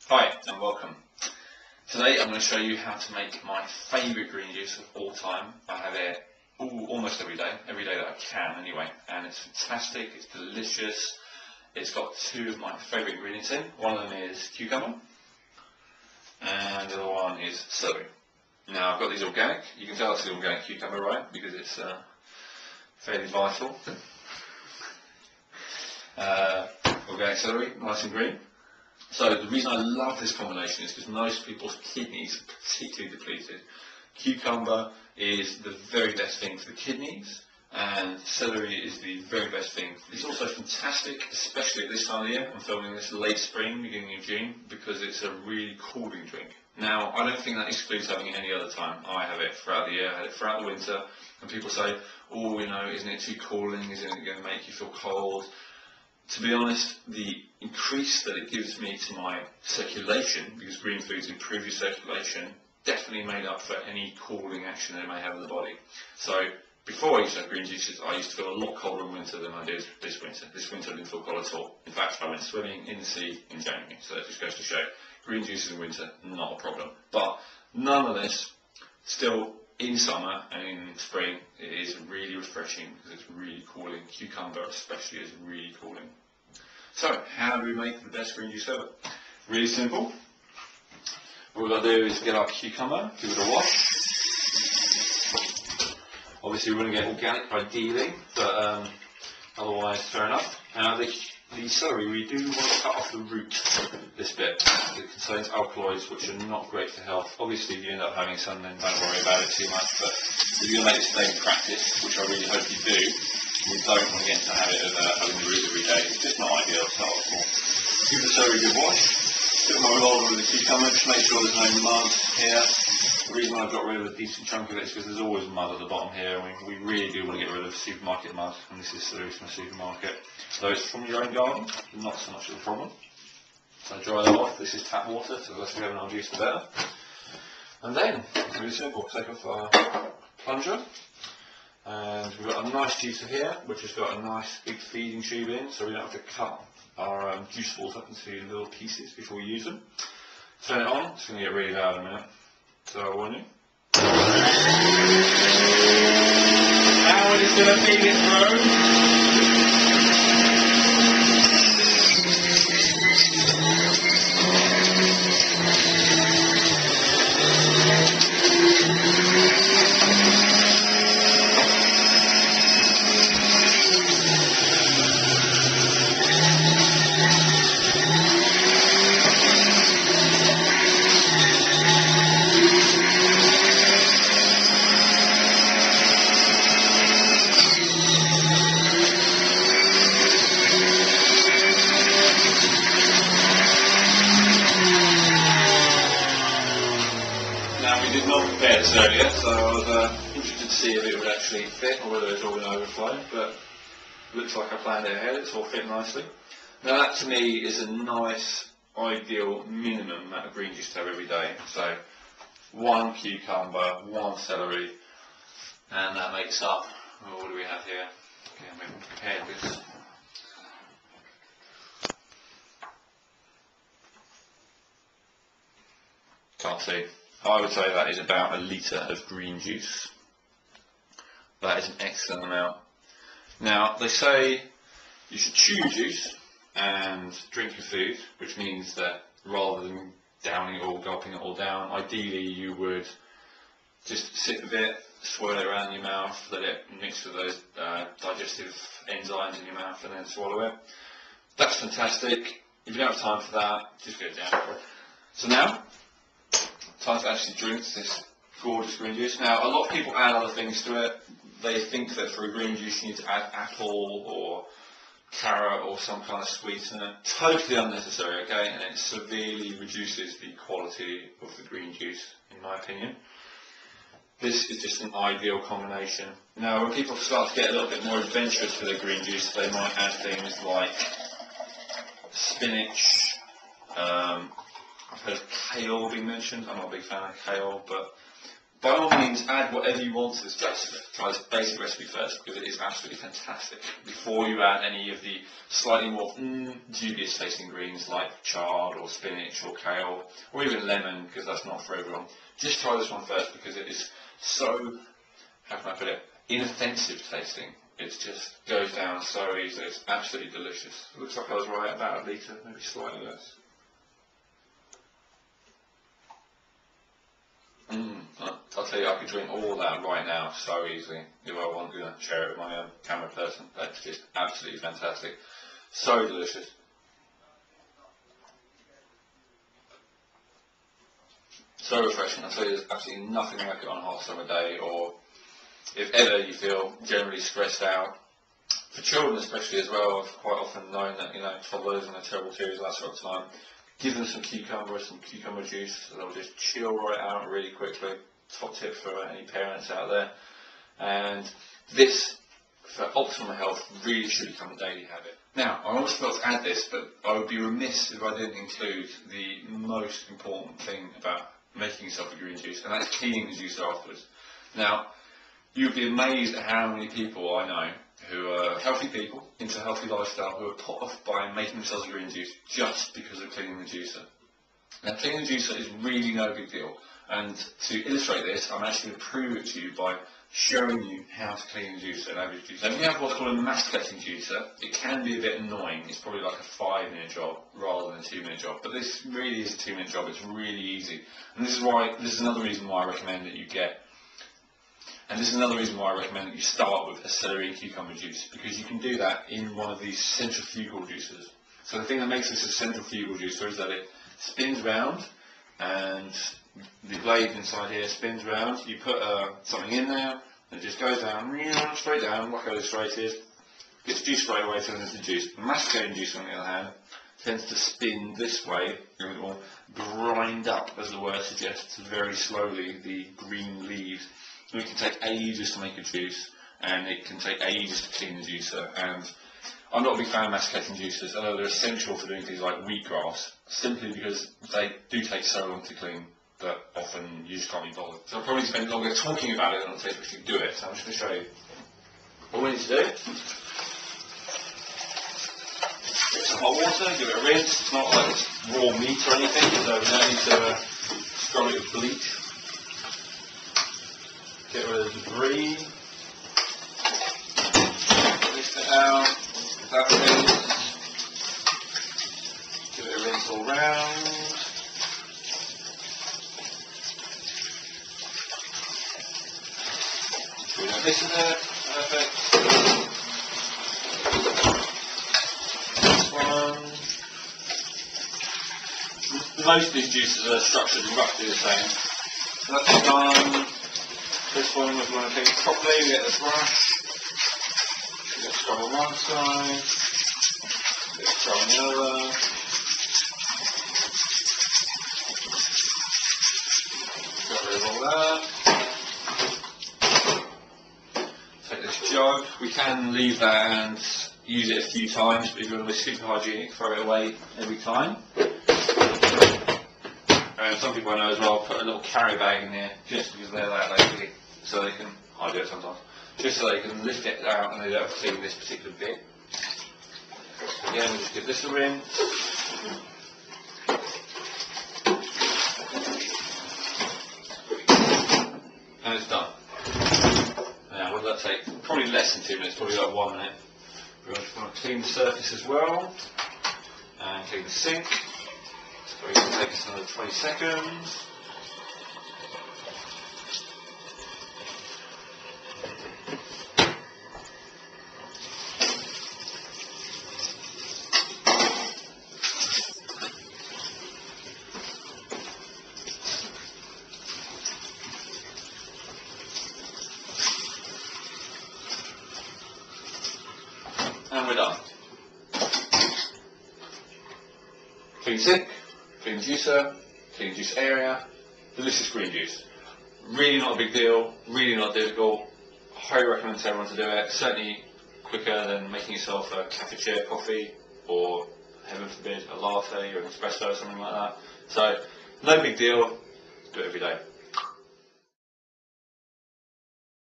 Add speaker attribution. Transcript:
Speaker 1: Hi and welcome. Today I'm going to show you how to make my favourite green juice of all time. I have it almost every day that I can anyway, and it's fantastic, it's delicious. It's got two of my favourite ingredients in. One of them is cucumber and the other one is celery. Now I've got these organic. You can tell it's the organic cucumber, right? Because it's fairly vital. Organic celery, nice and green. So the reason I love this combination is because most people's kidneys are particularly depleted. Cucumber is the very best thing for the kidneys, and celery is the very best thing. It's also fantastic, especially at this time of the year. I'm filming this late spring, beginning of June, because it's a really cooling drink. Now, I don't think that excludes having it any other time. I have it throughout the year, I have it throughout the winter, and people say, oh, you know, isn't it too cooling? Isn't it going to make you feel cold? To be honest, the increase that it gives me to my circulation, because green foods improve your circulation, definitely made up for any cooling action it may have in the body. So before I used to have green juices, I used to feel a lot colder in winter than I did this winter. This winter I didn't feel cold at all. In fact, I went swimming in the sea in January. So that just goes to show, green juices in winter, not a problem. But nonetheless, still in summer and in spring, it is really refreshing because it's really cooling. Cucumber especially is really cooling. So, how do we make the best green juice ever? Really simple. What we've got to do is get our cucumber, give it a wash. Obviously we want to get organic ideally, but otherwise fair enough. Now the celery, we do want to cut off the root, this bit. It contains alkaloids which are not great for health. Obviously if you end up having some, then don't worry about it too much, but if you're going to make this daily practice, which I really hope you do, you don't want to get into the habit of having the root every day. It's just not ideal, it's not optimal. Give the celery a good wash. Put my revolver with the cucumber, just make sure there's no mud here. The reason I've got rid of a decent chunk of it is because there's always mud at the bottom here, and we really do want to get rid of supermarket mud, and this is celery from a supermarket. So it's from your own garden, not so much of a problem. So dry that off. This is tap water, so the less we have in our juice the better. And then, really simple, take off our plunger, and we've got a nice juicer here, which has got a nice big feeding tube in, so we don't have to cut our juice balls up into little pieces before we use them. Turn it on, it's going to get really loud in a minute, so I warn you. Now it is going to feed it through. We did not prepare this earlier, so I was interested to see if it would actually fit or whether it's all going to overflow, but it looks like I planned it ahead, it's all fit nicely. Now that to me is a nice, ideal minimum amount of green juice to have every day. So one cucumber, one celery, and that makes up, what do we have here? Okay, I'm going to compare this. Can't see. I would say that is about a litre of green juice. That is an excellent amount. Now, they say you should chew your juice and drink your food, which means that rather than downing it all, gulping it all down, ideally you would just sip a bit, swirl it around your mouth, let it mix with those digestive enzymes in your mouth, and then swallow it. That's fantastic. If you don't have time for that, just get it down. So now, time to actually drink this gorgeous green juice. Now, a lot of people add other things to it. They think that for a green juice you need to add apple or carrot or some kind of sweetener. Totally unnecessary, okay? And it severely reduces the quality of the green juice, in my opinion. This is just an ideal combination. Now, when people start to get a little bit more adventurous with their green juice, they might add things like spinach. I've heard of kale being mentioned. I'm not a big fan of kale, but by all means add whatever you want to this recipe. Try this basic recipe first because it is absolutely fantastic. Before you add any of the slightly more dubious tasting greens like chard or spinach or kale or even lemon, because that's not for everyone. Just try this one first because it is so, how can I put it, inoffensive tasting. It just goes down so easily. It's absolutely delicious. It looks like I was right about a litre, maybe slightly less. I'll tell you, I could drink all that right now so easily if I wanted to share it with my camera person. That's just absolutely fantastic. So delicious. So refreshing. I'll tell you, there's absolutely nothing like it on a hot summer day, or if ever you feel generally stressed out. For children especially as well, I've quite often known that, toddlers and their terrible tears that sort of time, give them some cucumber juice, so they'll just chill right out really quickly. Top tip for any parents out there. And this, for optimal health, really should become a daily habit. Now, I almost forgot to add this, but I would be remiss if I didn't include the most important thing about making yourself a green juice, and that's cleaning the juice afterwards. Now, you'd be amazed at how many people I know who are healthy people, into a healthy lifestyle, who are put off by making themselves a green juice just because of cleaning the juicer. Now, cleaning the juicer is really no big deal. And to illustrate this, I'm actually going to prove it to you by showing you how to clean the juicer, an average juicer. Now, if you have what's called a masticating juicer, it can be a bit annoying. It's probably like a 5-minute job rather than a 2-minute job. But this really is a 2-minute job. It's really easy. And this is another reason why I recommend that you start with a celery and cucumber juice, because you can do that in one of these centrifugal juicers. So the thing that makes this a centrifugal juicer is that it spins round, and the blade inside here spins round. You put something in there, and it just goes down, straight down, like illustrated. Gets juice straight away, turns into juice. The masticating juice, on the other hand, tends to spin this way, and it will grind up, as the word suggests, very slowly the green leaves. And it can take ages to make a juice, and it can take ages to clean the juicer. And I'm not a big fan of masticating juicers, although they're essential for doing things like wheatgrass, simply because they do take so long to clean that often you just can't be bothered. So I'll probably spend longer talking about it than it'll take to actually do it. So I'm just going to show you what we need to do. Get some hot water, give it a rinse. It's not like it's raw meat or anything, so we don't need to scrub it with bleach. Get rid of the debris. Lift it out. That rinse. Give it a rinse all round. We got this in there. Perfect. This one. Most of these juices are structured roughly the same. So that's done. This one, if you want to take it properly, we get the brush. We get scrub on one side. Get scrub on the other. Got rid of all that. Take this jug. We can leave that and use it a few times, but if you want to be super hygienic, throw it away every time. And some people I know as well put a little carry bag in here just because they're that lazy, so they can, I do it sometimes, just so they can lift it out and they don't have to clean this particular bit. Again, we'll just give this a rinse. And it's done. Now, what does that take? Probably less than 2 minutes, probably like 1 minute. We're just going to clean the surface as well, and clean the sink. So it can take us another 20 seconds. And we're done. Clean sink, clean juicer, clean juice area, delicious green juice. Really not a big deal, really not difficult. I highly recommend to everyone to do it. Certainly quicker than making yourself a cafetiere coffee, or heaven forbid a latte or an espresso or something like that. So no big deal, do it every day.